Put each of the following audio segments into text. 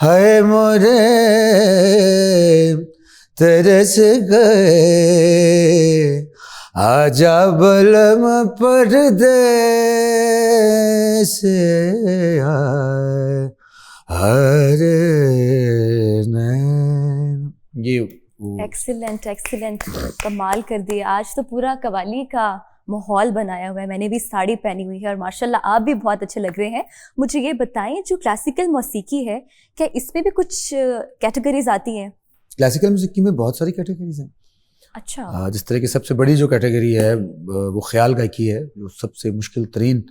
हाय मोरे तरस गए, आजा बलम परदेस आए, हरे नैन। ये एक्सीलेंट एक्सीलेंट, कमाल कर दिया। आज तो पूरा कवाली का माहौल बनाया हुआ है। मैंने भी साड़ी पहनी हुई है और माशाल्लाह आप भी बहुत अच्छे लग रहे हैं। मुझे ये बताएं, जो क्लासिकल मौसीकी है, क्या इसमें भी कुछ कैटेगरीज आती हैं? क्लासिकल म्यूजिक में बहुत सारी कैटेगरीज हैं। अच्छा। जिस तरह की सबसे बड़ी जो कैटेगरी है वो ख्याल गायकी है, जो सबसे मुश्किल तरीन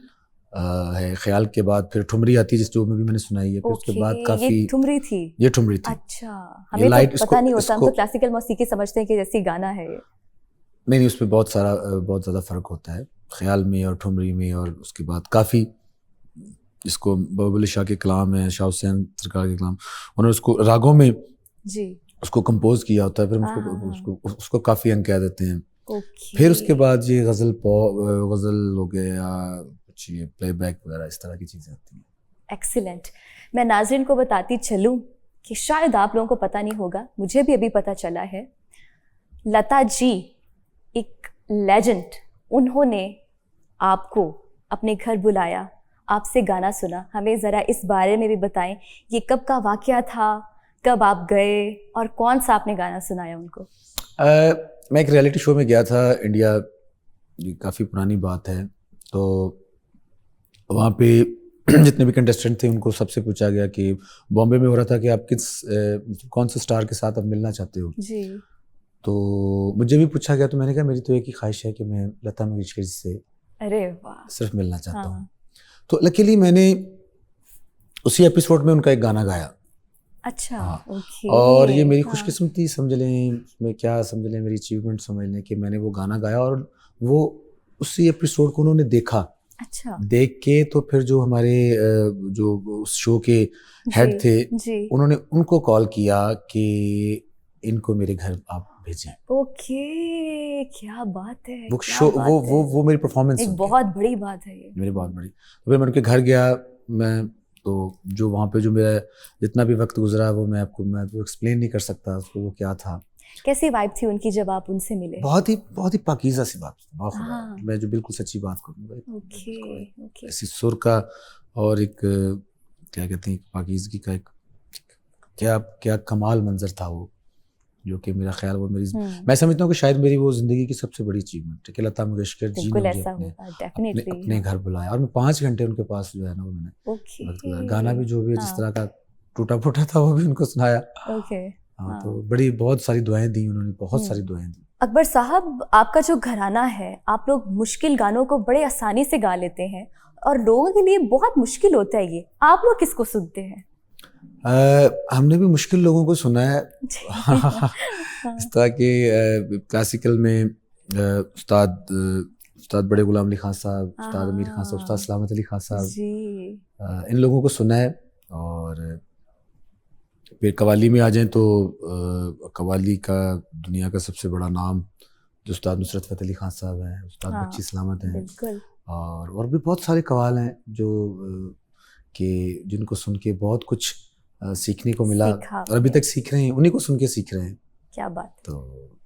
है। ख्याल के बाद फिर ठुमरी आती है, जिस जो में भी मैंने सुनाई है। फिर उसके बाद काफी ये ठुमरी थी। ये ठुमरी थी। अच्छा, हमें तो पता नहीं होता, हम तो क्लासिकल मौसीकी समझते हैं कि जैसे गाना है ये। नहीं, उसमें बहुत ज़्यादा फ़र्क होता है ख्याल में और ठुमरी में। और उसके बाद काफ़ी, जिसको बबुल शाह के कलाम है, शाह हुसैन सरकार के कलाम, उन्होंने उसको रागों में जी उसको कंपोज किया होता है। फिर उसको काफ़ी अंक कह देते हैं। फिर उसके बाद ये गज़ल हो गया, कुछ ये प्लेबैक वगैरह, इस तरह की चीज़ें आती हैं। एक्सीलेंट। मैं नाज़रीन को बताती चलूँ कि शायद आप लोगों को पता नहीं होगा, मुझे भी अभी पता चला है। लता जी एक लेजेंड, उन्होंने आपको अपने घर बुलाया, आपसे गाना सुना। हमें ज़रा इस बारे में भी बताएं, ये कब का वाक़या था, कब आप गए और कौन सा आपने गाना सुनाया उनको? मैं एक रियलिटी शो में गया था इंडिया, ये काफ़ी पुरानी बात है। तो वहाँ पे जितने भी कंटेस्टेंट थे उनको सबसे पूछा गया कि बॉम्बे में हो रहा था कि आप कौन से स्टार के साथ आप मिलना चाहते हो जी। तो मुझे भी पूछा गया। तो मैंने कहा मेरी तो एक ही ख्वाहिश है कि मैं लता मंगेशकर जी से अरे वाह, सिर्फ मिलना चाहता हूँ। हाँ। तो लकीली मैंने उसी एपिसोड में उनका एक गाना गाया। अच्छा। हाँ। ओके। और ये मेरी हाँ। खुशकिस्मती समझ लें, मैं क्या समझ लें, मेरी अचीवमेंट समझ लें कि मैंने वो गाना गाया और वो उसी एपिसोड को उन्होंने देखा। अच्छा। देख के तो फिर जो हमारे जो उस शो के हेड थे, उन्होंने उनको कॉल किया कि इनको मेरे घर आप भेजें। ओके, क्या बात है। वो शो वो मेरी परफॉर्मेंस एक बहुत बड़ी बात है ये, मेरी बहुत बड़ी। तो फिर मैं उनके घर गया। मैं तो जो वहाँ पे जो मेरा जितना भी वक्त गुजरा वो मैं तो एक्सप्लेन नहीं कर सकता उसको, वो क्या था। कैसी वाइब थी उनकी जब आप उनसे मिले? बहुत ही पाकीज़ा सी बात, बहुत खुदा। हाँ। मैं जो बिल्कुल सच्ची बात करूँगा, ओके। ऐसी सुर का और एक क्या कहते हैं, पाकीज़गी का एक क्या कमाल मंजर था वो, जो कि मेरा ख्याल वो मैं समझता हूँ कि शायद मेरी वो ज़िंदगी की सबसे बड़ी अचीवमेंट है कि लता मंगेशकर जी ने मुझे अपने घर बुलाया। और मैं 5 घंटे उनके पास जो है ना वो मैंने गाना भी जो भी जिस तरह का टूटा फूटा था वो भी उनको सुनाया। हाँ, तो बहुत सारी दुआएं दी उन्होंने, बहुत सारी दुआएं दी। अकबर साहब, आपका जो घराना है, आप लोग मुश्किल गानों को बड़े आसानी से गा लेते हैं और लोगों के लिए बहुत मुश्किल होता है ये। आप लोग किसको सुनते हैं? हमने भी मुश्किल लोगों को सुना है। इस तरह के क्लासिकल में उस्ताद बड़े गुलाम अली खान साहब, उस्ताद अमीर खान साहब, उस्ताद सलामत अली खान साहब, इन लोगों को सुना है। और फिर कवाली में आ जाएं तो कवाली का दुनिया का सबसे बड़ा नाम जो उस्ताद नुसरत फ़तेह अली खान साहब हैं, उस्ताद बच्ची सलामत हैं। और भी बहुत सारे कवाल हैं जो कि जिनको सुन के बहुत कुछ सीखने को मिला और अभी तक सीख रहे हैं, उन्हीं को सुन के सीख रहे हैं। क्या बात। तो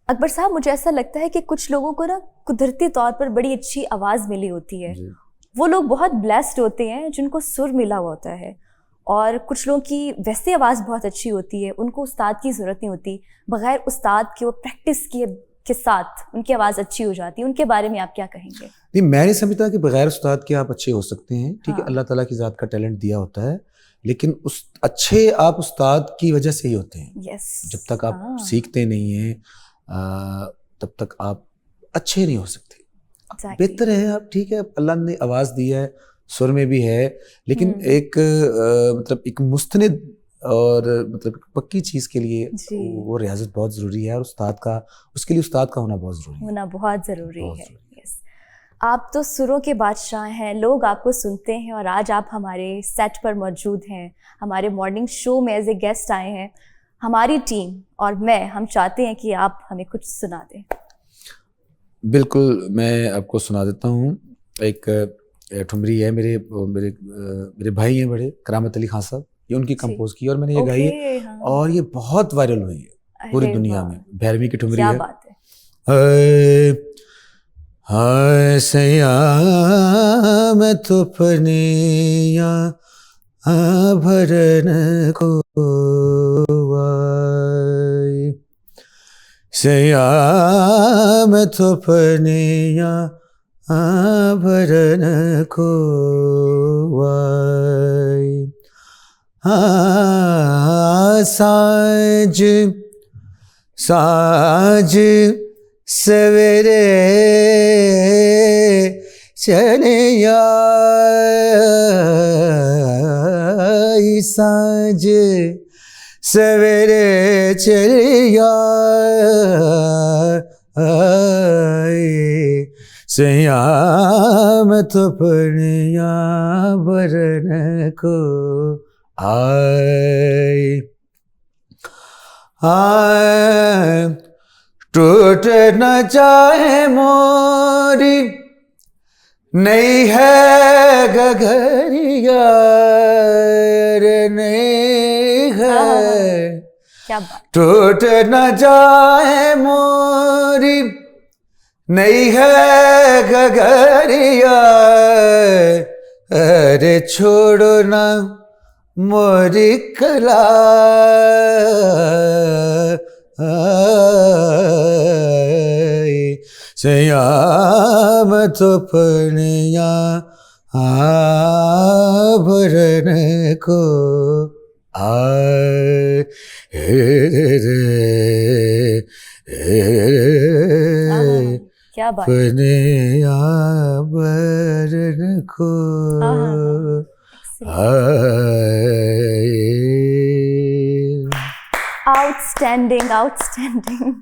अकबर साहब, मुझे ऐसा लगता है कि कुछ लोगों को ना कुदरती तौर पर बड़ी अच्छी आवाज़ मिली होती है। वो लोग बहुत ब्लेस्ड होते हैं जिनको सुर मिला हुआ होता है। और कुछ लोगों की वैसे आवाज़ बहुत अच्छी होती है, उनको उस्ताद की ज़रूरत नहीं होती, बग़ैर उस्ताद के वो प्रैक्टिस के साथ उनकी आवाज़ अच्छी हो जाती है। उनके बारे में आप क्या कहेंगे? नहीं, मैं नहीं समझता कि बग़ैर उस्ताद के आप अच्छे हो सकते हैं। ठीक है, अल्लाह ताला की ज़ात का टैलेंट दिया होता है, लेकिन उस अच्छे आप उस्ताद की वजह से ही होते हैं। जब तक आप सीखते नहीं हैं तब तक आप अच्छे नहीं हो सकते। बेहतर है आप, ठीक है, अल्लाह ने आवाज़ दी है, सुर में भी है, लेकिन एक मतलब एक मुस्तनिद और मतलब पक्की चीज़ के लिए वो रियाजत बहुत ज़रूरी है। और उसके लिए उस्ताद का होना बहुत ज़रूरी है। आप तो सुरों के बादशाह हैं, लोग आपको सुनते हैं और आज आप हमारे सेट पर मौजूद हैं, हमारे मॉर्निंग शो में एज ए गेस्ट आए हैं। हमारी टीम और हम चाहते हैं कि आप हमें कुछ सुना दें। बिल्कुल, मैं आपको सुना देता हूँ। एक ठुमरी है, मेरे भाई हैं बड़े, करामत अली खान साहब, ये उनकी कंपोज की और मैंने ये गाई है। हाँ। और ये बहुत वायरल हुई है पूरी दुनिया में। भैरवी की ठुमरी है। बात है। हाय सैया मैं तो पनिया भरन को सैया मैं तो पनिया भरन को साँझ साँझ सवेरे चलिया साँझ सवेरे चलिया सैया मैं तो पनिया भरन को आए टूट न जाए मोरी नहीं है गगरिया रे नहीं है। क्या बात। टूट न जाए मोरी नहीं है गगरिया अरे छोड़ो ना मोरी कला सैया मैं तो पनिया भरन को क्या बात। पनिया भरन को आउटस्टैंडिंग आउटस्टैंडिंग।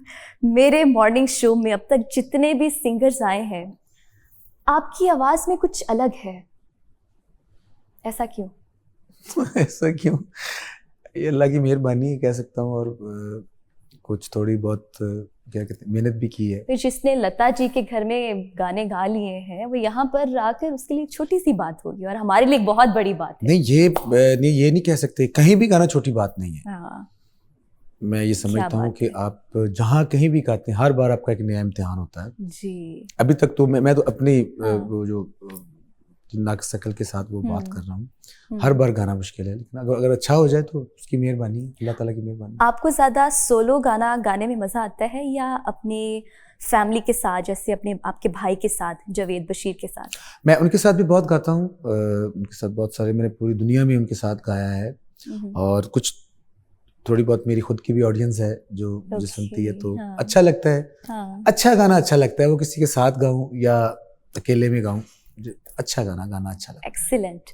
मेरे मॉर्निंग शो में अब तक जितने भी सिंगर्स आए हैं, आपकी आवाज में कुछ अलग है, ऐसा क्यों? ऐसा क्यों? ये अल्लाह की मेहरबानी कह सकता हूँ। और कुछ थोड़ी बहुत क्या कहते हैं मेहनत भी की है। तो जिसने लता जी के घर में गाने गा लिए हैं वो यहाँ पर आकर उसके लिए छोटी सी बात होगी और हमारे लिए बहुत बड़ी बात है। नहीं ये नहीं कह सकते, कहीं भी गाना छोटी बात नहीं है। हाँ। मैं ये समझता हूँ कि आप जहाँ कहीं भी गाते हैं हर बार आपका एक नया इम्तिहान होता है जी। अभी तक तो मैं तो अपनी वो जो नाक शकल के साथ वो बात कर रहा हूँ। हर बार गाना मुश्किल है, लेकिन अगर अच्छा हो जाए तो उसकी मेहरबानी, अल्लाह ताला की मेहरबानी। आपको ज़्यादा सोलो गाना गाने में मज़ा आता है या अपने फैमिली के साथ, जैसे अपने आपके भाई के साथ, जावेद बशीर के साथ? मैं उनके साथ भी बहुत गाता हूँ। उनके साथ बहुत सारे, मैंने पूरी दुनिया में उनके साथ गाया है। और कुछ थोड़ी बहुत मेरी खुद की भी ऑडियंस है जो मुझे सुनती है, तो अच्छा लगता है। अच्छा गाना अच्छा लगता है, वो किसी के साथ गाऊं या अकेले में गाऊं, अच्छा गाना अच्छा लगता है। एक्सीलेंट।